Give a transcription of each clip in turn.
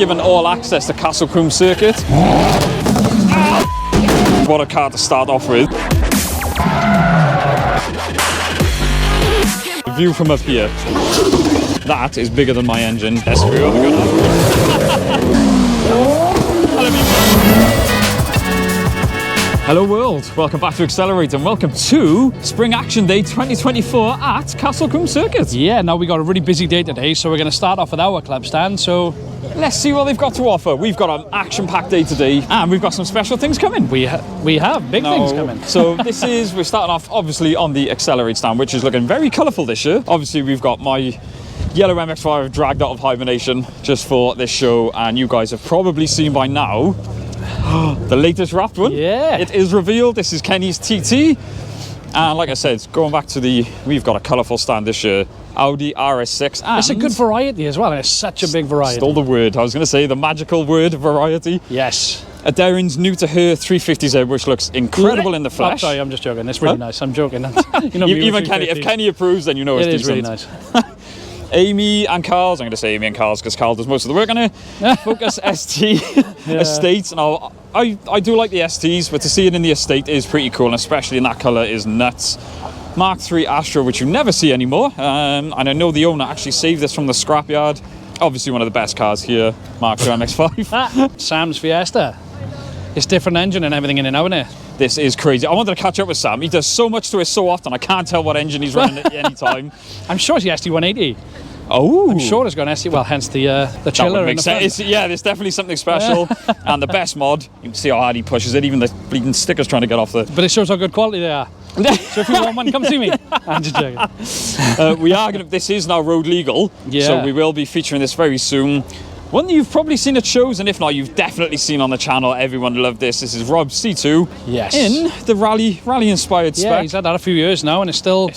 Given all access to Combe circuit. What a car to start off with. The view from up here. That is bigger than my engine. Let's screw over good. Hello world, welcome back to Accelerate and welcome to Spring Action Day 2024 at Combe Circuit. Yeah, now we got a really busy day today, so we're going to start off with our club stand, so let's see what they've got to offer. We've got an action-packed day today and we've got some special things coming. We have big things coming. So we're starting off obviously on the Accelerate stand, which is looking very colourful this year. Obviously we've got my yellow MX-5 dragged out of hibernation just for this show, and you guys have probably seen by now the latest wrapped one. Yeah. It is revealed. This is Kenny's TT. And like I said, going back to we've got a colourful stand this year. Audi RS6. And it's a good variety as well, and it's such a big variety. Stole the word. I was going to say the magical word, variety. Yes. A Darren's new to her 350Z, which looks incredible in the flesh. Oh, sorry, I'm just joking. It's really nice. I'm joking. Even Kenny, if Kenny approves, then you know it's decent. It is really nice. Amy and Carl's, I'm going to say Amy and Carl's because Carl does most of the work on it. Focus ST Estate. Now, I do like the STs, but to see it in the Estate is pretty cool, and especially in that colour is nuts. Mark III Astro, which you never see anymore, and I know the owner actually saved this from the scrapyard. Obviously one of the best cars here, Mark II MX-5. Sam's Fiesta. It's different engine and everything in it now, isn't it? This is crazy. I wanted to catch up with Sam. He does so much to it so often, I can't tell what engine he's running at any time. I'm sure it's the ST180. Oh, I'm sure it's got an ST. Well, hence the chiller. That sense. Yeah, there's definitely something special. And the best mod, you can see how hard he pushes it. Even the bleeding sticker's trying to get off the. But it shows how good quality they are. So if you want one, come see me. I'm just joking. We are going to. This is now road legal. Yeah. So we will be featuring this very soon. One that you've probably seen at shows, and if not, you've definitely seen on the channel. Everyone loved this. This is Rob's C2. Yes. In the rally-inspired spec. Yeah, he's had that a few years now, and it's still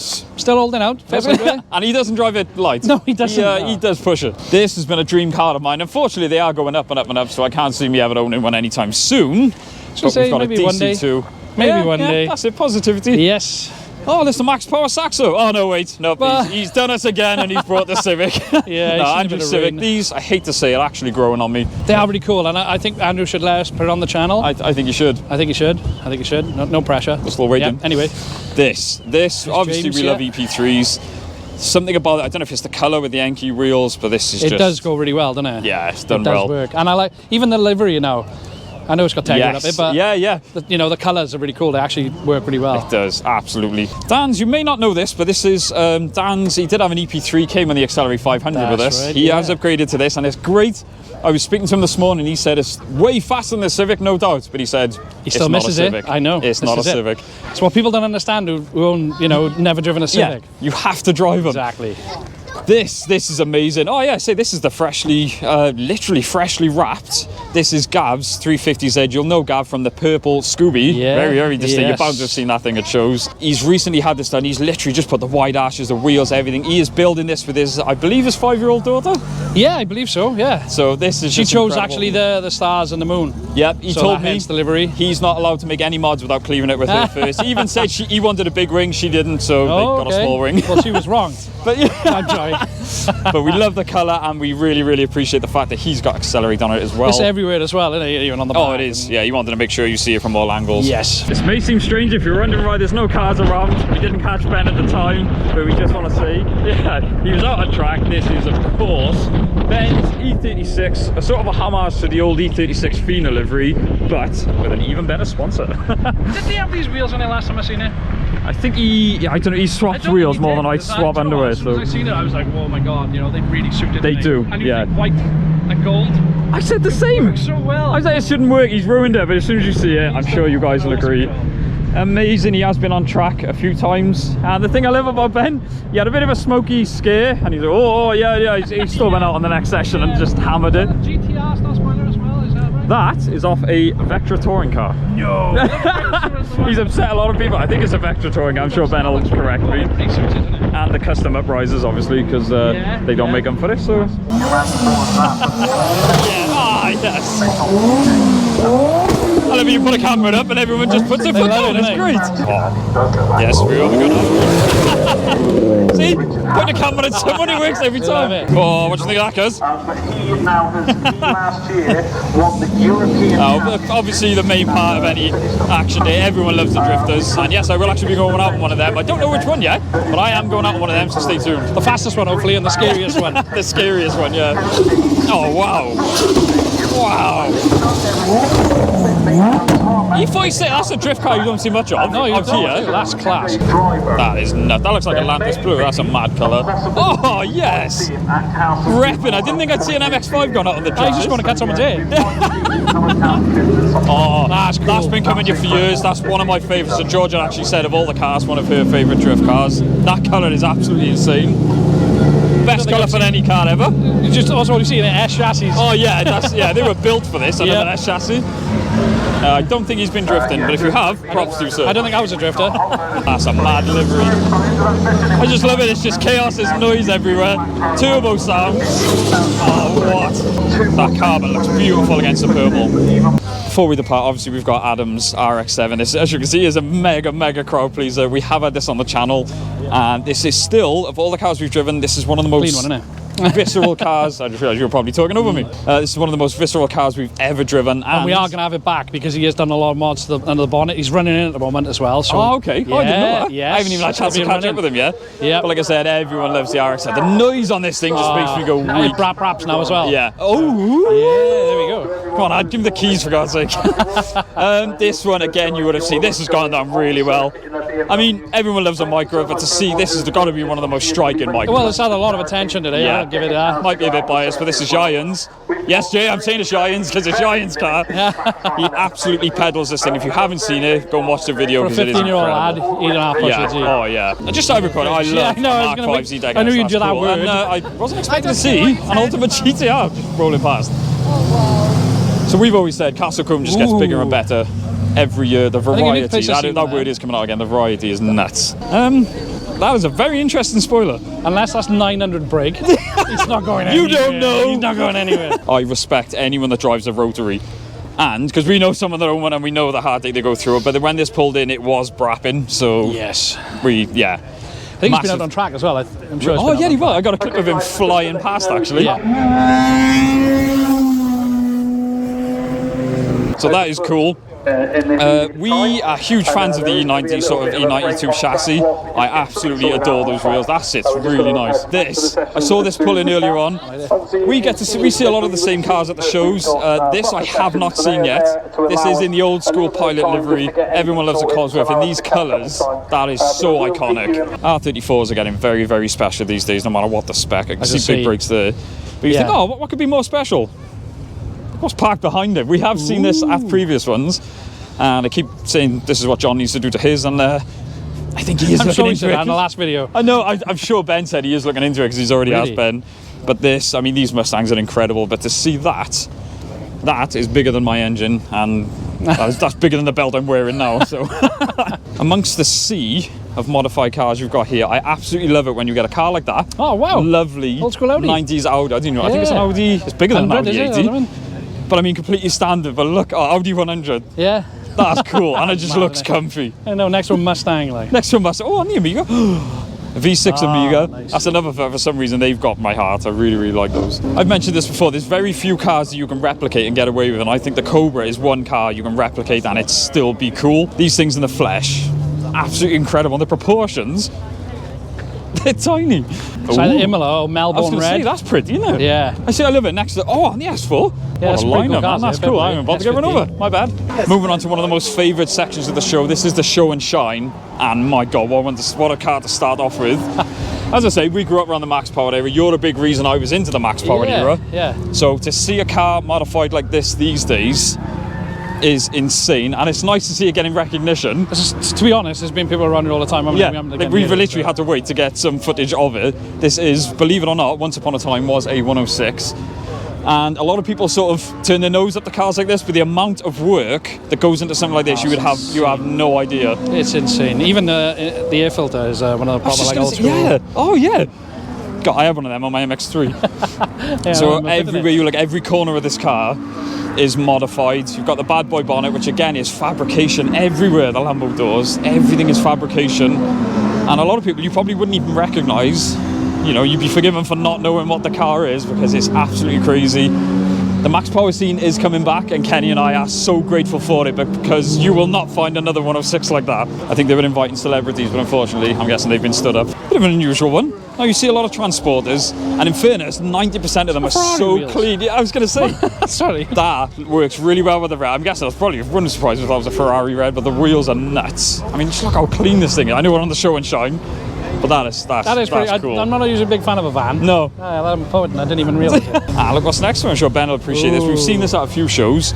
holding out. And he doesn't drive it light. No, he doesn't. He does push it. This has been a dream car of mine. Unfortunately, they are going up and up and up, so I can't see me ever owning one anytime soon. But we've got a DC2. Maybe one day. That's it. Positivity. Yes. Oh, there's the Max Power Saxo. Oh, no, wait. No, he's done us again and he's brought the Civic. Yeah, no, Andrew Civic. These, I hate to say it, actually growing on me. They are really cool, and I think Andrew should let us put it on the channel. I think you should. I think you should. No pressure. We're still waiting. Yeah, anyway. This obviously James, we love EP3s. Something about it, I don't know if it's the colour with the Enki wheels, but this is just... It does go really well, doesn't it? Yeah, it's done well. It does work. And I like, even the livery now. I know it's got Tegra up it, but yeah. The colours are really cool. They actually work really well. It does, absolutely. Dan's, you may not know this, but this is Dan's. He did have an EP3, came on the Accelerate 500 with us. Right, he has upgraded to this, and it's great. I was speaking to him this morning. He said it's way faster than the Civic, no doubt. But he said he still misses it. I know it's not a Civic. It's what people don't understand who own, never driven a Civic. Yeah, you have to drive them. Exactly. This is amazing. Oh yeah, say this is the literally freshly wrapped. This is Gav's 350Z. You'll know Gav from the purple Scooby. Yeah, very, very distinct. yes. You're bound to have seen that thing at shows. He's recently had this done. He's literally just put the wide ashes, the wheels, everything. He is building this with his, I believe, his 5-year-old daughter. Yeah, I believe so. Yeah. So this is. She chose incredible. Actually the stars and the moon. Yep. He told me hence the livery. He's not allowed to make any mods without cleaving it with her first. He even said he wanted a big ring. She didn't, so they got a small ring. Well, she was wrong. But yeah. I'm sorry. But we love the colour, and we really, really appreciate the fact that he's got Accelerate on it as well. It's everywhere as well, isn't it? Even on the back. Oh, it is. Yeah, you wanted to make sure you see it from all angles. Yes. This may seem strange if you're wondering why there's no cars around. We didn't catch Ben at the time, but we just want to say, yeah, he was out on track. This is, of course, Ben's E36, a sort of a homage to the old E36 Fina livery, but with an even better sponsor. Did they have these wheels on it last time I seen it? I think I don't know, he swapped wheels more than I swap underwear. As soon as I seen it, I was like, oh my god, they really suited. They do, and yeah. Like white and gold. I said the same. Works so well. I was like, it shouldn't work. He's ruined it, but as soon as you see it, I'm sure you guys will agree. Amazing. He has been on track a few times, and the thing I love about Ben, he had a bit of a smoky scare, and he's like, oh yeah. He still went out on the next session and just hammered it. GTR star spoiler as well. Is that right? That is off a Vectra touring car. No. He's upset a lot of people. I think it's a Vectra touring. I'm sure Ben will correct me. And the custom uprisers, obviously, because they don't make them for this. So. Yes. I love it, you put a camera up and everyone just puts their foot down. It's great. Oh. Yes, we go. See? Put the camera on someone, it works every time. Oh, what do you think of that, cuz? He now has last year won the European obviously the main part of any action day, everyone loves the drifters, and yes, I will actually be going out on one of them. I don't know which one yet, but I am going out on one of them, so stay tuned. The fastest one, hopefully, and the scariest one. The scariest one, yeah. Oh, wow. Wow. E46, that's a drift car you don't see much of. No, you out don't. here. That's class. That is nuts. That looks like Atlantis Blue. That's a mad colour. Oh, yes. Repping. I didn't think I'd see an MX-5 going out on the drift. I just want to cut someone's head. Oh, that's cool. That's been coming here for years. That's one of my favourites. So Georgia actually said of all the cars, one of her favourite drift cars. That colour is absolutely insane. Best colour for any car ever. You just also you see an S chassis. Oh yeah, they were built for this. I love an S chassis. I don't think he's been drifting, but if you have, props to you, sir. I don't think I was a drifter. That's a mad livery. I just love it. It's just chaos. There's noise everywhere. Turbo sounds. Oh, what? That carbon looks beautiful against the purple. Before we depart, obviously we've got Adam's RX-7. This, as you can see, is a mega crowd pleaser. We have had this on the channel, and this is still, of all the cars we've driven, this is one of the most clean one, isn't it? visceral cars. I just realised you were probably talking over me. This is one of the most visceral cars we've ever driven, and we are going to have it back because he has done a lot of mods under the bonnet. He's running in at the moment as well. So. Oh, okay. Yeah, I didn't know that. Yes. I haven't even had a chance to catch up with him yet. Yeah. But like I said, everyone loves the RX-7. The noise on this thing just makes me go and weak. Raps now as well. Yeah. Oh. Yeah. There we go. Come on, I'd give him the keys for God's sake. This one again, you would have seen. This has gone down really well. I mean, everyone loves a micro, but to see this has got to be one of the most striking micros. Well, it's had a lot of attention today. Yeah. I'll give it that. Might be a bit biased, but this is Giants. Yes, Jay, I'm saying it's Giants because it's Giants' car. He absolutely pedals this thing. If you haven't seen it, go and watch the video because it is incredible. For a 15-year-old lad, he'd have pushed it. Oh yeah. I just started recording. I love Mark 5 Z-Deck. I knew you'd do that word. And, I wasn't expecting to see an Ultimate GTR just rolling past. So we've always said Castle Combe just gets bigger and better every year. The variety, that word is coming out again. The variety is nuts. That was a very interesting spoiler. Unless that's 900 brake, he's not going anywhere. You don't know. He's not going anywhere. I respect anyone that drives a rotary. And because we know some of their own one and we know the hard day they go through it. But when this pulled in, it was brapping. So yes, I think he's been out on track as well. I'm sure. Oh yeah, he was. I got a clip of him flying past actually. Yeah. So that is cool. We are huge fans of the E90, sort of E92 chassis. I absolutely adore those wheels. That sits really nice. I saw this pull in earlier on. We see a lot of the same cars at the shows. This I have not seen yet. This is in the old school pilot livery. Everyone loves a Cosworth in these colours. That is so iconic. R34s are getting very special these days, no matter what the spec. I can see big brakes there. But you think, oh, what could be more special? What's parked behind it? We have seen this at previous ones, and I keep saying this is what John needs to do to his, and I think he is looking into it. In the last video. I know, I'm sure Ben said he is looking into it because he's already asked Ben. But this, I mean, these Mustangs are incredible, but to see that is bigger than my engine, and that's bigger than the belt I'm wearing now. So, amongst the sea of modified cars you've got here, I absolutely love it when you get a car like that. Oh wow! Lovely old school Audi. 90s Audi. I don't know. I think it's an Audi. It's bigger than an Audi 80. But I mean, completely standard. But look, Audi 100. Yeah. That's cool, and it just looks comfy. I know. Next one Mustang, like. Next one Mustang. Oh, on the Amiga. A V6 Amiga. Nice. That's another for some reason they've got my heart. I really like those. I've mentioned this before. There's very few cars that you can replicate and get away with, and I think the Cobra is one car you can replicate and it still be cool. These things in the flesh, absolutely incredible. And the proportions. They're tiny. It's like Imola or Melbourne Red. Say, that's pretty, isn't it? Yeah. I love it next to on the S4. Yeah, what a lineup, man. That's cool. I I'm about to get run over. My bad. Moving on to one of the most favoured sections of the show. This is the show and shine. And my God, what a car to start off with. As I say, we grew up around the Max Powered era. You're a big reason I was into the Max Powered era. Yeah. So to see a car modified like this these days is insane, and it's nice to see it getting recognition. To be honest, there's been people around it all the time. We've literally had to wait to get some footage of it. This is, believe it or not, once upon a time was a 106, and a lot of people sort of turn their nose at the cars like this, but the amount of work that goes into something like this, you have no idea. It's insane. Even the air filter is one of the proper old school. Yeah. Oh yeah. God, I have one of them on my MX-3. Yeah, So I'm a bit of everywhere it. you look, every corner of this car is modified. You've got the bad boy bonnet, which again is fabrication everywhere. The Lambo doors, everything is fabrication. And a lot of people you probably wouldn't even recognise. You know, you'd be forgiven for not knowing what the car is because it's absolutely crazy. The Max Power scene is coming back, and Kenny and I are so grateful for it because you will not find another 106 like that. I think they were inviting celebrities, but unfortunately, I'm guessing they've been stood up. Bit of an unusual one. Now, you see a lot of transporters, and in fairness, 90% of them are Ferrari so wheels. clean. Yeah, I was going to say, Sorry. that works really well with the red. I'm guessing that's probably, wouldn't surprise me if that was a Ferrari red, but the wheels are nuts. I mean, just look how clean this thing is. I know we're on the show and shine, but that is Pretty cool. I'm not usually a big fan of a van. No. I'm potent. I didn't even realise it. Look what's next. I'm sure Ben will appreciate this. We've seen this at a few shows.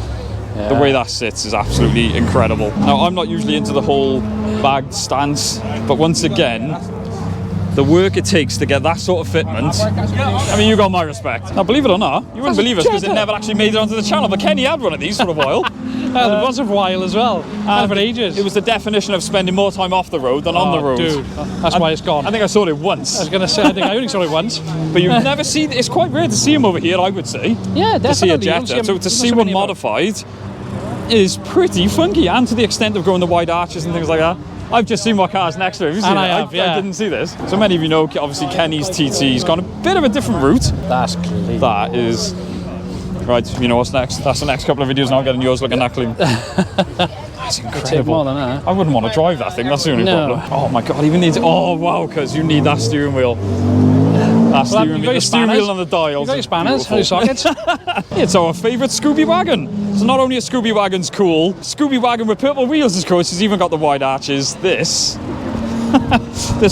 The way that sits is absolutely incredible. Now, I'm not usually into the whole bagged stance, but once again, the work it takes to get that sort of fitment. I mean, you got my respect. Now, believe it or not, you wouldn't believe us because it never actually made it onto the channel, but Kenny had one of these for a while. It was a while as well. Had it for ages. It was the definition of spending more time off the road than on the road. Dude, that's why it's gone. I think I saw it once. I was going to say, I think I only saw it once. But you've never seen, it's quite rare to see him over here, I would say. Yeah, To see a definitely. You don't see Jetta. 'em- So you to don't see see one many of 'em. modified is pretty funky, and to the extent of going the wide arches and things like that. I've just seen what car's next to him. Have you seen And it? I have, yeah. I didn't see this. So many of you know, obviously, Kenny's TT's gone a bit of a different route. That's clean. That is... Right, you know what's next? That's the next couple of videos now, getting yours looking that clean. That's Take incredible. more than that. I wouldn't want to drive that thing, that's the only No. problem. Oh my god, even needs... Oh wow, because you need that steering wheel. That steering you got wheel, your the steering spanners? wheel and the dials. You got your is spanners, beautiful. your sockets. It's our favourite Scooby wagon. So not only is Scooby wagon's cool, Scooby wagon with purple wheels is cool. She's even got the wide arches. This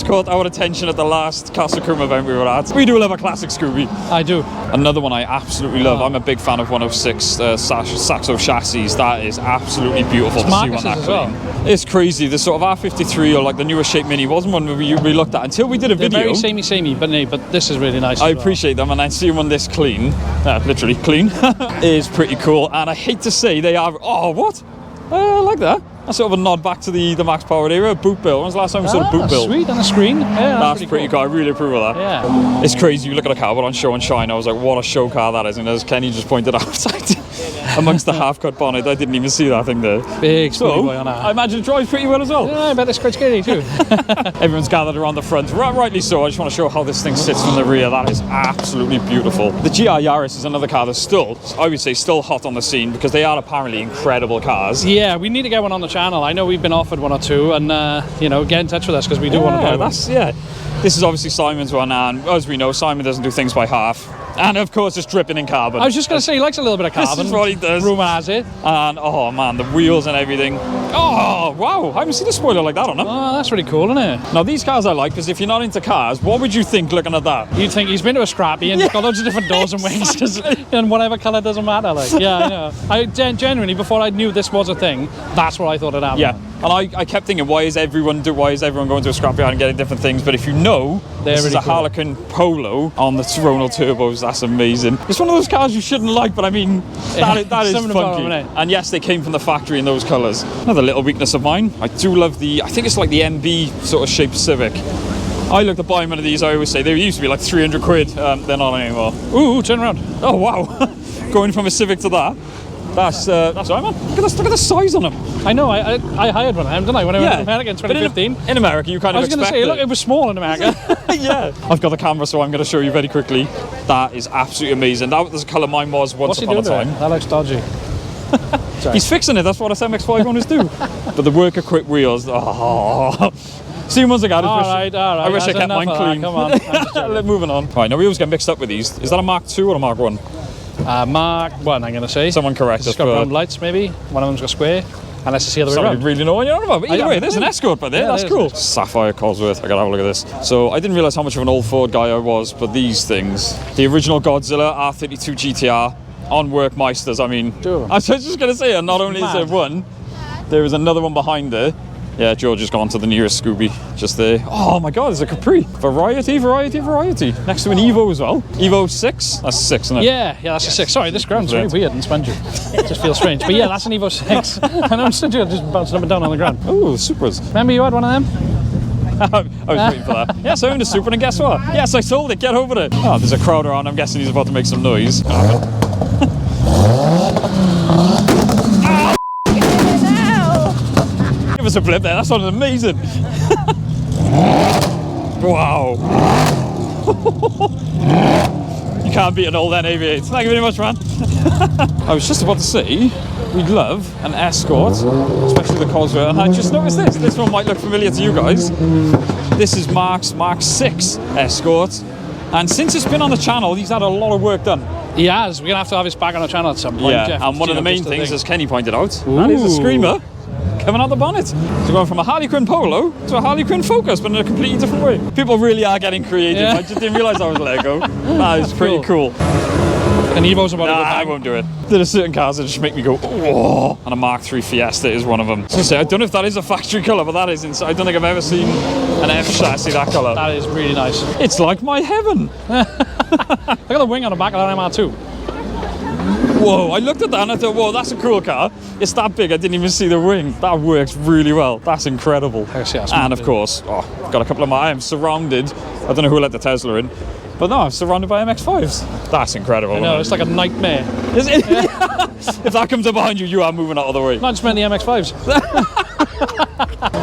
caught our attention at the last Castle Combe event we were at. We do love a classic Scooby. I do. Another one I absolutely love. I'm a big fan of 106 Saxo chassis. That is absolutely beautiful to see one Marcus's that as clean. well. It's crazy. The sort of R53 or like the newer shape Mini wasn't one we looked at until we did a They're video. very samey, but this is really nice. I as well. appreciate them, and then seeing one this clean, literally clean, is pretty cool. And I hate to say they are. Oh, what? I like that. That's sort of a nod back to the Max Power era. Boot bill. When was the last time we saw a boot bill? Sweet on the screen. Yeah, That's pretty cool. I really approve of that. Yeah. It's crazy. You look at a car, but on show and shine, I was like, what a show car that is. And as Kenny just pointed out, amongst the half-cut bonnet, I didn't even see that thing there. Big So, Scooby boy on that. I imagine it drives pretty well as well. Yeah, I bet it's quite scary too. Everyone's gathered around the front, rightly so. I just want to show how this thing sits from the rear. That is absolutely beautiful. The GR Yaris is another car that's still, I would say, still hot on the scene because they are apparently incredible cars. Yeah, we need to get one on the channel. I know we've been offered one or two, and get in touch with us because we do want to buy one. This is obviously Simon's one, and as we know, Simon doesn't do things by half. And of course, it's dripping in carbon. I was just going to say he likes a little bit of This carbon. is what he does. Rumour has it. And oh man, the wheels and everything. Oh wow, I haven't seen a spoiler like that on them. Oh, that's really cool, isn't it? Now these cars I like because if you're not into cars, what would you think looking at that? You'd think he's been to a scrappy and got loads of different doors and wings, and whatever colour doesn't matter. Like, yeah, I know. I genuinely, before I knew this was a thing, that's what I thought it happened. Yeah, and I kept thinking, why is everyone going to a scrapyard and getting different things? But if you know, They're this is really a cool. Harlequin Polo on the Ronald turbos. That's amazing. It's one of those cars you shouldn't like, but I mean, that is Some of them funky. are, innit? And yes, they came from the factory in those colours. Another little weakness of mine. I do love I think it's like the MB sort of shaped Civic. I look to buy one of these. I always say they used to be like 300 quid. They're not anymore. Ooh, turn around. Oh wow, going from a Civic to that. That's right, man. Look at the size on them. I know, I hired one of them, didn't I, when I went to America in but 2015. In America, you kind I of was going to expect say, look, it was small in America. yeah. I've got the camera, so I'm going to show you very quickly. That is absolutely amazing. That was the colour mine was once What's he upon a doing to time. it? That looks dodgy. He's fixing it. That's what SMX5 owners do. But the work equipped wheels. Oh. See, once again, All right. I wish I That's kept mine enough of that. clean. Come on. I'm just joking. Moving on. Right, now we always get mixed up with these. Is that a Mark II or a Mark 1? Mark 1, I'm going to say. Someone correct us. It's got round lights, maybe. One of them's got square. Unless it's the other way Somebody around. really know what you're on about. But either way, there's an Escort by there. Yeah, That's there cool. is. Sapphire Cosworth. I gotta have a look at this. So I didn't realise how much of an old Ford guy I was, but these things, the original Godzilla R32 GTR on Workmeisters. I mean, Sure. I was just gonna say, and not only is there Mad. one, there is another one behind there. Yeah, George has gone to the nearest Scooby, just there. Oh my God, there's a Capri. Variety. Next to an Evo as well. Evo 6. That's 6, isn't it? Yeah, that's a 6. Sorry, this ground's very Right. weird and spongy. It just feels strange. But yeah, that's an Evo 6. And I'm still just bouncing up and down on the ground. Oh, Supras. Remember you had one of them? I was waiting for that. Yes, I owned a Supra, and guess what? Yes, I sold it. Get over it. Oh, there's a crowd around. I'm guessing he's about to make some noise. Give us a blip there. That sounded amazing. Wow. You can't beat an old N88. Thank you very much, man. I was just about to say, we'd love an Escort, especially the Cosworth, and I just noticed this. This one might look familiar to you guys. This is Mark's Mark 6 Escort, and since it's been on the channel, he's had a lot of work done. He has. We're going to have his back on the channel at some point, Yeah, Jeff. and one of the main just things, thing. as Kenny pointed out, that is a Screamer coming out the bonnet. So going from a Harley Quinn Polo to a Harley Quinn Focus, but in a completely different way. People really are getting creative. Yeah. I just didn't realise that was Lego. That is pretty cool. And Evo's about Nah, to go I back. won't do it. There are certain cars that just make me go, oh. And a Mark III Fiesta is one of them. So I don't know if that is a factory colour, but that is insane. I don't think I've ever seen an F chassis that colour. That is really nice. It's like my heaven. Look at the wing on the back of that MR2. Whoa, I looked at that and I thought, whoa, that's a cool car. It's that big, I didn't even see the wing. That works really well. That's incredible. Actually, that's And of course, I've got a couple of I am surrounded. I don't know who let the Tesla in, but no, I'm surrounded by MX-5s. That's incredible. I know, it's like a nightmare. Is it? If that comes up behind you, you are moving out of the way. Not just meant the MX-5s.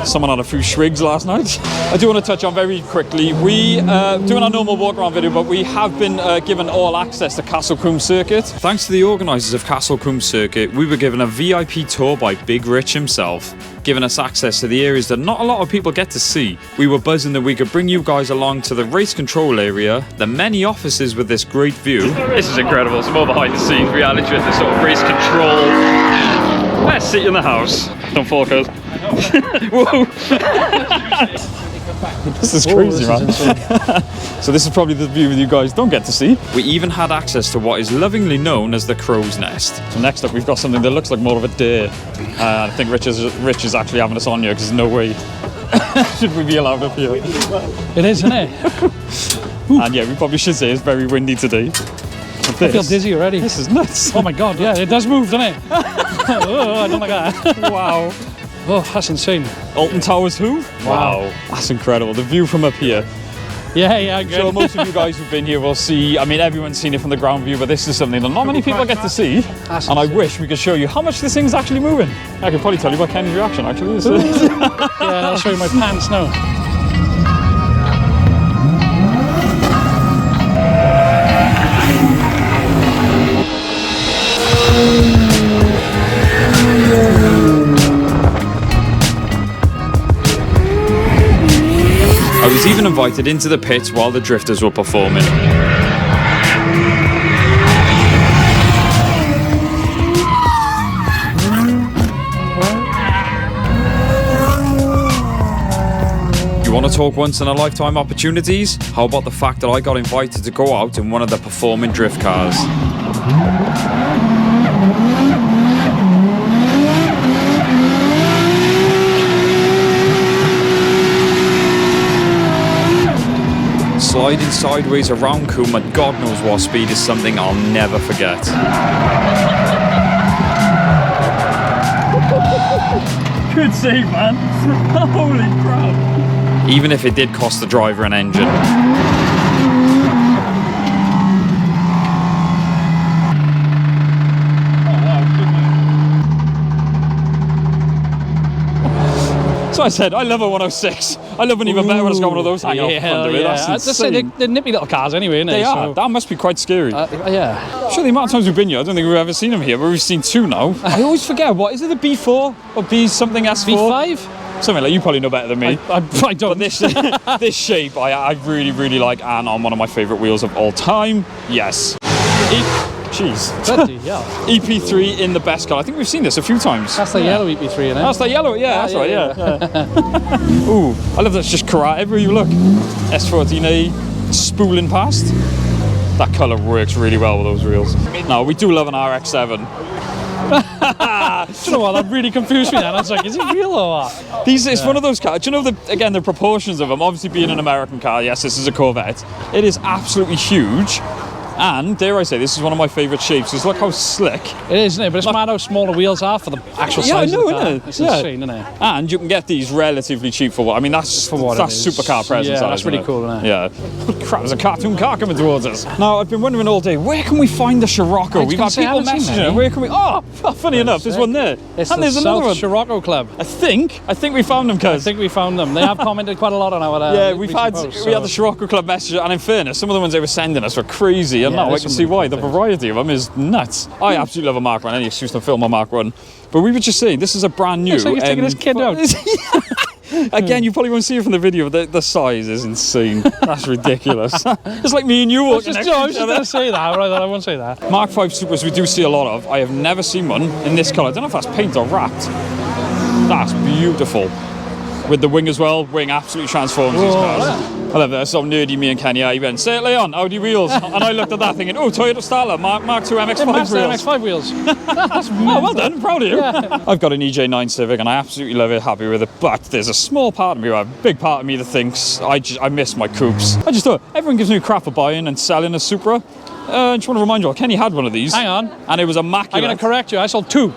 Someone had a few shrigs last night. I do want to touch on very quickly. We doing our normal walk around video, but we have been given all access to Castle Combe Circuit. Thanks to the organisers of Castle Combe Circuit, we were given a VIP tour by Big Rich himself, giving us access to the areas that not a lot of people get to see. We were buzzing that we could bring you guys along to the race control area, the many offices with this great view. This is incredible. Some more behind the scenes reality with this sort of race control. Best seat in the house. Don't fall, cuz. Whoa. This is crazy, man. So this is probably the view that you guys don't get to see. We even had access to what is lovingly known as the crow's nest. So next up, we've got something that looks like more of a deer. I think Rich is actually having us on here because there's no way should we be allowed up here. It is, isn't it? And yeah, we probably should say it's very windy today. I feel dizzy already. This is nuts. Oh my god, yeah, it does move, doesn't it? Oh, I don't like that. Wow. Oh, that's insane. Alton Towers who? Wow. That's incredible. The view from up here. Yeah, good. So most of you guys who've been here will see, I mean, everyone's seen it from the ground view, but this is something that not many people get to see. That's And I insane. wish we could show you how much this thing's actually moving. I could probably tell you about Kenny's reaction, actually. Yeah, I'll show you my pants now. I was even invited into the pits while the drifters were performing. You want to talk once in a lifetime opportunities? How about the fact that I got invited to go out in one of the performing drift cars? Sliding sideways around Combe at God knows what speed is something I'll never forget. Good save, man. Holy crap. Even if it did cost the driver an engine. So I said, I love a 106. I love when even better when it's got one of those hanging out front of it. That's I'd just say insane. they're nippy little cars anyway, isn't They are. So, That must be quite scary. yeah. Sure, the amount of times we've been here, I don't think we've ever seen them here, but we've seen two now. I always forget, what is it, the B4 or B something S4? V5? Something like, you probably know better than me. I don't. But this this shape, I really, really like, and on one of my favourite wheels of all time. Yes. Jeez. Bloody, yeah. EP3 in the best colour. I think we've seen this a few times. That's the yellow EP3, isn't it? That's the yellow, yeah, that's right, yeah. Ooh, I love that it's just karate everywhere you look. S14A spooling past. That colour works really well with those wheels. No, we do love an RX-7. Do you know what? That really confused me then. I was like, is it real or what? It's one of those cars. Do you know, again, the proportions of them, obviously being an American car, yes, this is a Corvette. It is absolutely huge. And dare I say, this is one of my favourite shapes. Is look how slick. It is, isn't it? But it's mad how small the wheels are for the actual Yeah, I size know, of the car. innit? It's Yeah. insane, isn't it? And you can get these relatively cheap for what? I mean, that's For what that's it is. supercar presence. Yeah, that, that's isn't really it? cool, isn't it? Yeah. Crap, there's a cartoon car coming towards us. Now, I've been wondering all day, where can we find the Scirocco? I was We've gonna had say, I people haven't seen messaging it. any. Where can we? Oh, funny enough, there's one there. It's and the there's another South one. Scirocco Club. I think we found them, I cuz. think we found them. They have commented quite a lot on our Yeah, we recent had posts, the so- Scirocco Club message, and in fairness, some of the ones they were sending us were crazy, and Yeah, now I there's can some see really why. cool The things. variety of them is nuts. I absolutely love a Mark 1, any excuse to film a Mark 1. But we were just saying, this is a brand new... Looks like he's taking his kid out. Again, you probably won't see it from the video, but the size is insane. That's ridiculous. It's like me and you walking next I to was each just other. going to say that, but I thought I won't say that. Mark 5 Supers we do see a lot of. I have never seen one in this colour. I don't know if that's paint or wrapped. That's beautiful. With the wing as well, wing absolutely transforms these cars. I love that. So nerdy me and Kenny are. He went, say it, Leon, Audi wheels. And I looked at that thinking, oh, Toyota Starla, Mark 2 MX-5 Match the wheels. MX-5 wheels. Oh, well done, proud of you. I've got an EJ9 Civic and I absolutely love it, happy with it. But there's a small part of me, a big part of me that thinks I miss my coupes. I just thought, everyone gives me crap for buying and selling a Supra. I just want to remind you all, Kenny had one of these. Hang on. And it was I'm immaculate. going to correct you. I sold 2.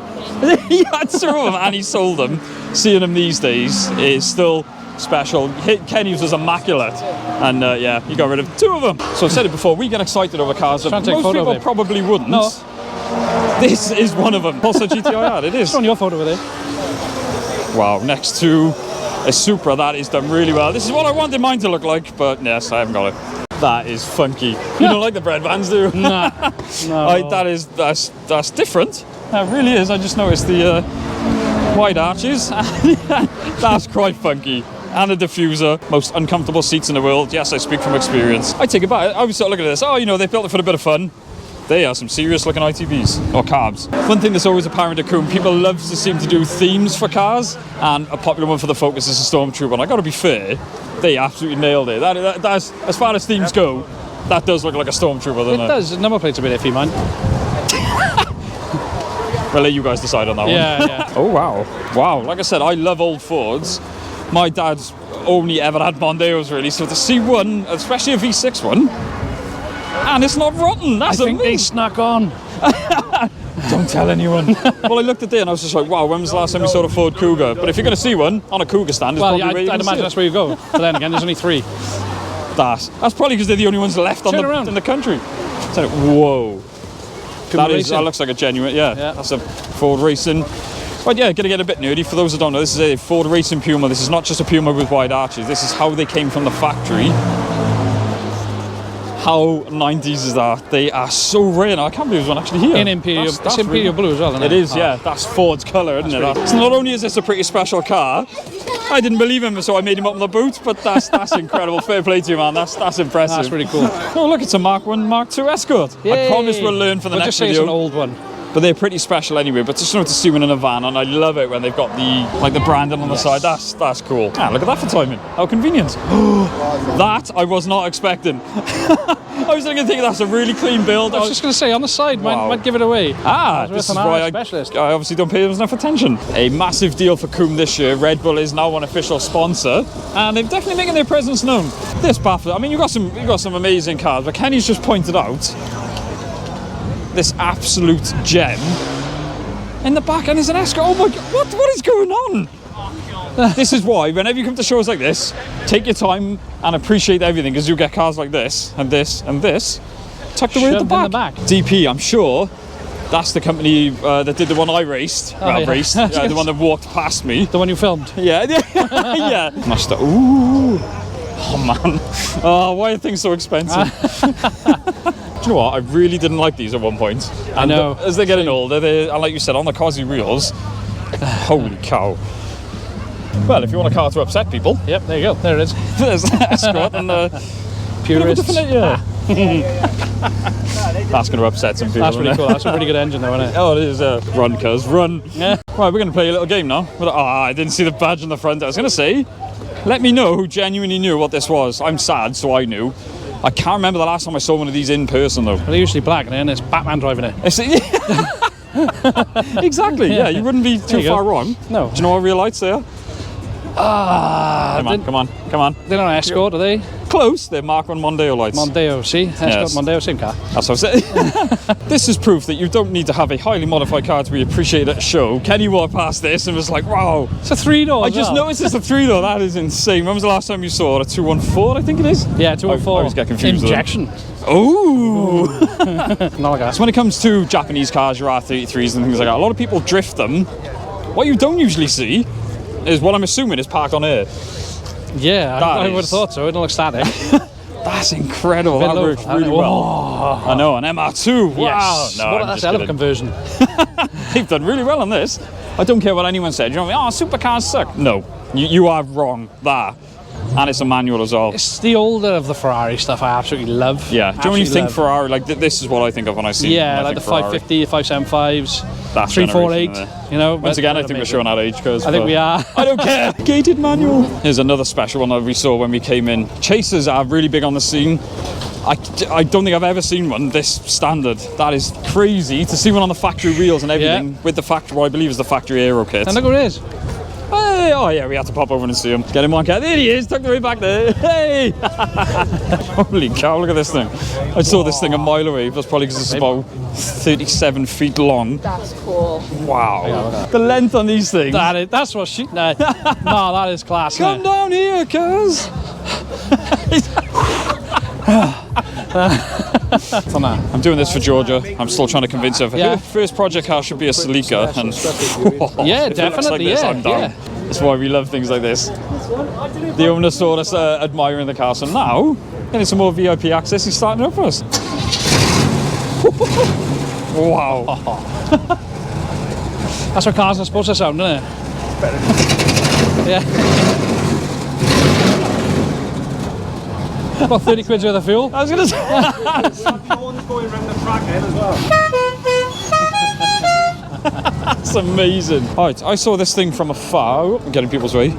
He had two of them and he sold them. Seeing them these days is still special. Kenny's was immaculate, and yeah, he got rid of 2 of them. So I've said it before, we get excited over cars that Trying to take a most photo people of it. probably wouldn't. No. This is one of them. Pulsar GTI, it is. It's on your photo with it. Wow, next to a Supra, that is done really well. This is what I wanted mine to look like, but yes, I haven't got it. That is funky. You don't like the bread vans, do you? Nah. No. That's different. That really is. I just noticed the wide arches. That's quite funky. And a diffuser, most uncomfortable seats in the world. Yes, I speak from experience. I take it back. I was sort of looking at this. Oh, you know, they built it for a bit of fun. They are some serious looking ITBs or carbs. One thing that's always apparent at Combe, people love to seem to do themes for cars, and a popular one for the Focus is the Stormtrooper. And I got to be fair, they absolutely nailed it. That's as far as themes go. That does look like a Stormtrooper, doesn't it? It does. The number plate's a bit iffy, man. I'll let you guys decide on that one. Yeah. Oh, wow. Wow, like I said, I love old Fords. My dad's only ever had Mondeos, really, so to see one, especially a V6 one, and it's not rotten, that's I think they amazing. snuck on. Don't tell anyone. Well, I looked at it and I was just like, wow, when was the last time you saw a Ford Cougar? But if you're going to see one on a Cougar stand, it's Well, probably yeah, where you're I'd gonna see imagine it. that's where you go. But then again, there's only 3. That's probably because they're the only ones left Turn around. in the country. So, whoa. That Racing. looks like a genuine, yeah. That's a Ford Racing. But yeah, gonna get a bit nerdy. For those who don't know, this is a Ford Racing Puma. This is not just a Puma with wide arches. This is how they came from the factory. How 90s is that? They are so rare now. I can't believe there's one actually here. In Imperial, it's Imperial Blue as well, isn't it? It is, yeah. That's Ford's colour, isn't it? So not only is this a pretty special car, I didn't believe him, so I made him up on the boot. But that's incredible. Fair play to you, man. That's impressive. That's really cool. Oh, look, it's a Mark 1, Mark 2 Escort. I promise we'll learn for the We'll next just say video. it's an old one. But they're pretty special anyway. But just to see one in a van, and I love it when they've got the branding on the side. That's cool. Ah, look at that for timing. How convenient. That I was not expecting. I was thinking that's a really clean build. I was just going to say, on the side, Wow. might give it away. This is why specialist. I obviously don't pay enough attention. A massive deal for Combe this year. Red Bull is now an official sponsor, and they're definitely making their presence known. This baffler. I mean, you've got some amazing cars, but Kenny's just pointed out this absolute gem in the back, and there's an Escort. Oh my god, what is going on? This is why, whenever you come to shows like this, take your time and appreciate everything, because you get cars like this, and this, and this, tucked away at the Shoved in the back. back. DP, I'm sure that's the company that did the one I raced. yeah. Raced. The one that walked past me. The one you filmed. Yeah, yeah. Master. Ooh. Oh man. Oh, why are things so expensive? Do you know what? I really didn't like these at one point. And I know. As they're getting older, and like you said, on the Cosy wheels, holy cow. Well, if you want a car to upset people, Yep, there you go. There it is. there's Escort and Purists. yeah. That's going to upset some people. That's really isn't cool. it? That's a pretty good engine, though, isn't it? Oh, it is. Run, cuz, run. Yeah. Right, we're going to play a little game now. I didn't see the badge on the front. I was going to say, let me know who genuinely knew what this was. I'm sad, so I knew. I can't remember the last time I saw one of these in person, though. Well, they're usually black, and it's Batman driving it. Exactly, yeah, you wouldn't be too you far go. wrong. No. Do you know what real lights they are? Come on. They're not an Escort, are they? close. They're Mark 1 Mondeo lights. Mondeo, see? It's Yes. got Mondeo, same car. That's what I said. This is proof that you don't need to have a highly modified car to be appreciated at a show. Kenny walked past this and was like, wow. It's a 3-door. I just noticed it's a 3-door. That is insane. When was the last time you saw a 214, I think it is? Yeah, 204. I always get confused with them. Injection. Ooh. Not like So when it comes to Japanese cars, your R33s and things like that, a lot of people drift them. What you don't usually see is what I'm assuming is parked on air. Yeah, I would have thought so. It don't look static. That's incredible. That works really well. I know, an MR2. Wow. Yes. No, That's a hell of a conversion. They've done really well on this. I don't care what anyone said. You know, oh, supercars suck. No, you are wrong there. And it's a manual as well. It's the older of the Ferrari stuff I absolutely love. Yeah. Do you know when you think Ferrari, like this is what I think of when I see Yeah, like the 550, 575s, That 348, generation, you know. Once again, I think we're showing our age codes. I think we are. I don't care. Gated manual. Here's another special one that we saw when we came in. Chasers are really big on the scene. I don't think I've ever seen one this standard. That is crazy to see one on the factory wheels and everything with the factory, what I believe is the factory aero kit. And look what it is. Hey, oh yeah, we had to pop over and see him. Get him on cat. There he is, tucked away back there. Hey! Holy cow, look at this thing. I saw this thing a mile away. That's probably because it's about 37 feet long. That's cool. Wow. The length on these things. That's what she... No, that is class. Come down here, cuz. I'm doing this for Georgia. I'm still trying to convince her. Yeah. Her first project car should be a Celica. And Yeah, if it looks like definitely, this, yeah, I'm down. yeah. That's why we love things like this. The owner saw us admiring the car, so now getting some more VIP access. He's starting up for us. Wow. That's what cars are supposed to sound, isn't it? Yeah. About 30 quid's worth of fuel. I was going to say. going around the track then as well. That's amazing. All right, I saw this thing from afar. Oh, I'm getting people's way.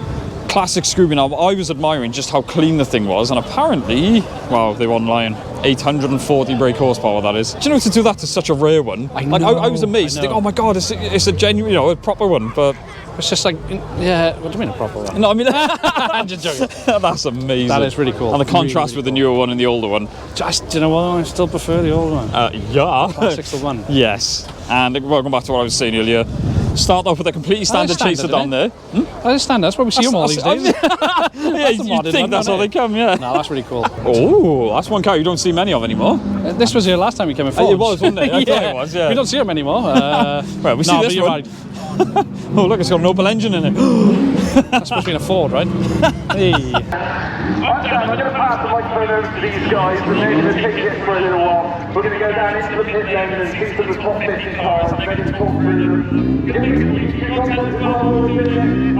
Classic Scooby. Now, I was admiring just how clean the thing was, and apparently, well, they were online. 840 brake horsepower, that is. Do you know to do that to such a rare one? I was amazed. Think, oh my god, it's a genuine, you know, a proper one. But it's just like, yeah. What do you mean a proper one? No, I mean, I'm just joking. That's amazing. That is really cool. And the contrast with the newer one and the older one. Just, do you know what? I still prefer the old one. Yeah. Classic the one. Yes. And welcome back to what I was saying earlier. Start off with a completely standard chaser down there. I understand. That's why we see them all these days. Yeah, you think that's how they come, yeah. No, that's really cool. Oh, that's one car you don't see many of anymore. This was here last time we came in Forge. It was, wasn't it? I thought it was, yeah. We don't see them anymore. Well, we see this one. Right. Oh, look, it's got an Opel engine in it. That's supposed to be in a Ford, right? Hey. I'm going to pass the microphone over to these guys, and they're going to take it for a little while. We're going to go down into the pit lane and see some of the top 50 cars, and maybe talk through them. If you can comment as well,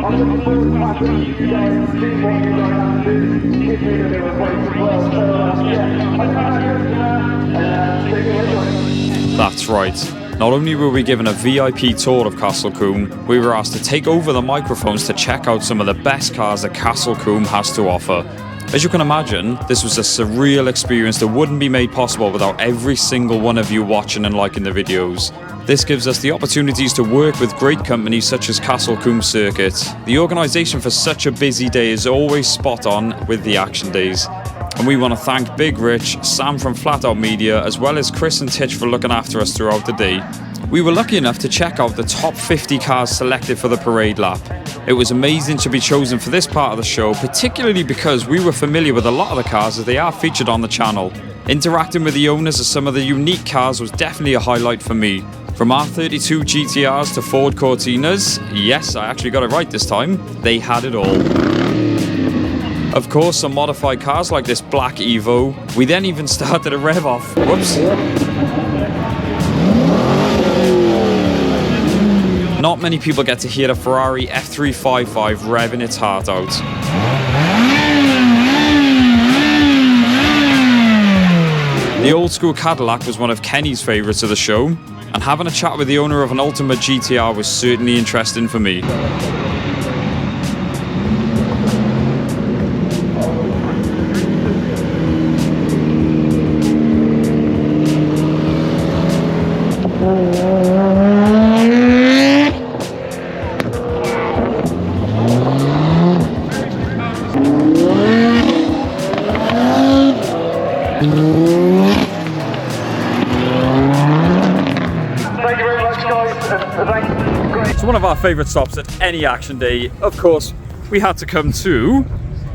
I'm looking forward to passing you guys and seeing what you guys have to do. Give me a bit of a break as well. So, yeah, I'll pass you over to that, and take it away. That's right. Not only were we given a VIP tour of Castle Combe, we were asked to take over the microphones to check out some of the best cars that Castle Combe has to offer. As you can imagine, this was a surreal experience that wouldn't be made possible without every single one of you watching and liking the videos. This gives us the opportunities to work with great companies such as Castle Combe Circuit. The organisation for such a busy day is always spot on with the action days. And we want to thank Big Rich, Sam from Flat Out Media, as well as Chris and Titch for looking after us throughout the day. We were lucky enough to check out the top 50 cars selected for the parade lap. It was amazing to be chosen for this part of the show, particularly because we were familiar with a lot of the cars as they are featured on the channel. Interacting with the owners of some of the unique cars was definitely a highlight for me. From R32 GTRs to Ford Cortinas, yes, I actually got it right this time, they had it all. Of course, some modified cars like this black Evo. We then even started a rev off. Whoops. Not many people get to hear a Ferrari F355 revving its heart out. The old school Cadillac was one of Kenny's favourites of the show, and having a chat with the owner of an Ultimate GTR was certainly interesting for me. Great. So one of our favourite stops at any action day, of course, we had to come to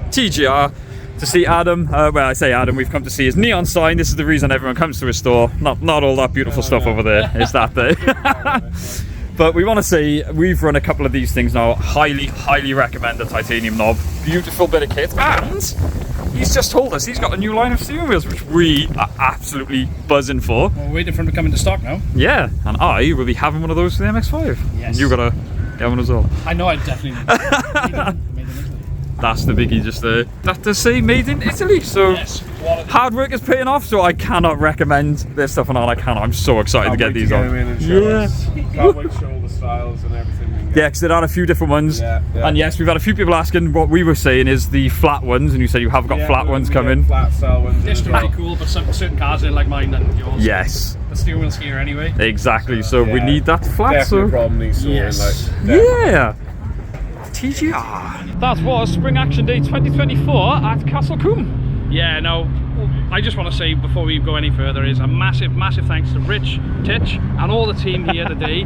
TGR to see Adam. Well, I say Adam, we've come to see his neon sign. This is the reason everyone comes to his store. Not all that beautiful stuff over there. It's that there. But we want to say we've run a couple of these things now. Highly recommend the titanium knob. Beautiful bit of kit. And he's just told us he's got a new line of steering wheels, which we are absolutely buzzing for. We're waiting for him to come into stock now. Yeah, and I will be having one of those for the MX-5. Yes. And you gotta get one as well. I know I definitely need made in Italy. That's the biggie, just there. That does say made in Italy, so Yes, quality. hard work is paying off, so I cannot recommend this stuff on all I can. I'm so excited to get these on. Can't wait to show all the styles and everything. Yeah, because there are a few different ones. Yeah. And yes, we've had a few people asking what we were saying is the flat ones, and you said you have got flat ones coming. Flat style ones. They're still pretty cool, but certain cars are like mine and yours. Yes, The steering wheel's here anyway. exactly. So we Yeah. need that flat. Definitely a So problem these storing, Yes. like, yeah. TGR. That was Spring Action Day 2024 at Castle Combe. Yeah, no, I just want to say before we go any further is a massive thanks to Rich, Titch and all the team here today.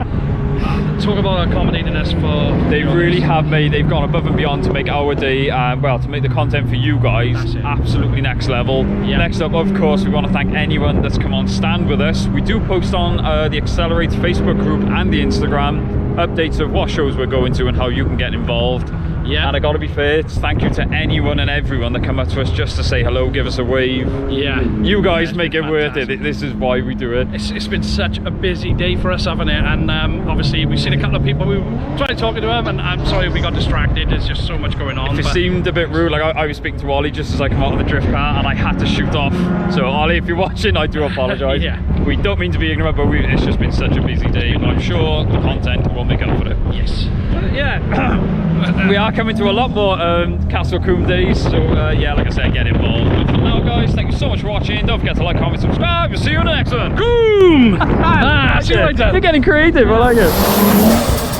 Talk about accommodating us for... They really have they've gone above and beyond to make our day, well, to make the content for you guys That's it. absolutely next level. Yeah. Next up, of course, we want to thank anyone that's come on stand with us. We do post on the Accelerate Facebook group and the Instagram updates of what shows we're going to and how you can get involved. Yeah. And I gotta be fair, thank you to anyone and everyone that come up to us just to say hello, give us a wave. Yeah. You guys Yeah, make it worth it. fantastic. This is why we do it. It's been such a busy day for us, haven't it? And obviously we've seen a couple of people. We tried talking to them, and I'm sorry if we got distracted. There's just so much going on. It but seemed a bit rude. Like I was speaking to Ollie just as I come out of the drift car, and I had to shoot off. So Ollie, if you're watching, I do apologise. Yeah. We don't mean to be ignorant, but it's just been such a busy day. But I'm sure the content will make up for it. yes. Yeah, we are coming to a lot more Castle Combe days. So yeah, like I said, get involved. But for now, guys, thank you so much for watching. Don't forget to like, comment, subscribe. We'll see you in the next one. Boom! See you later. You're getting creative. I like it.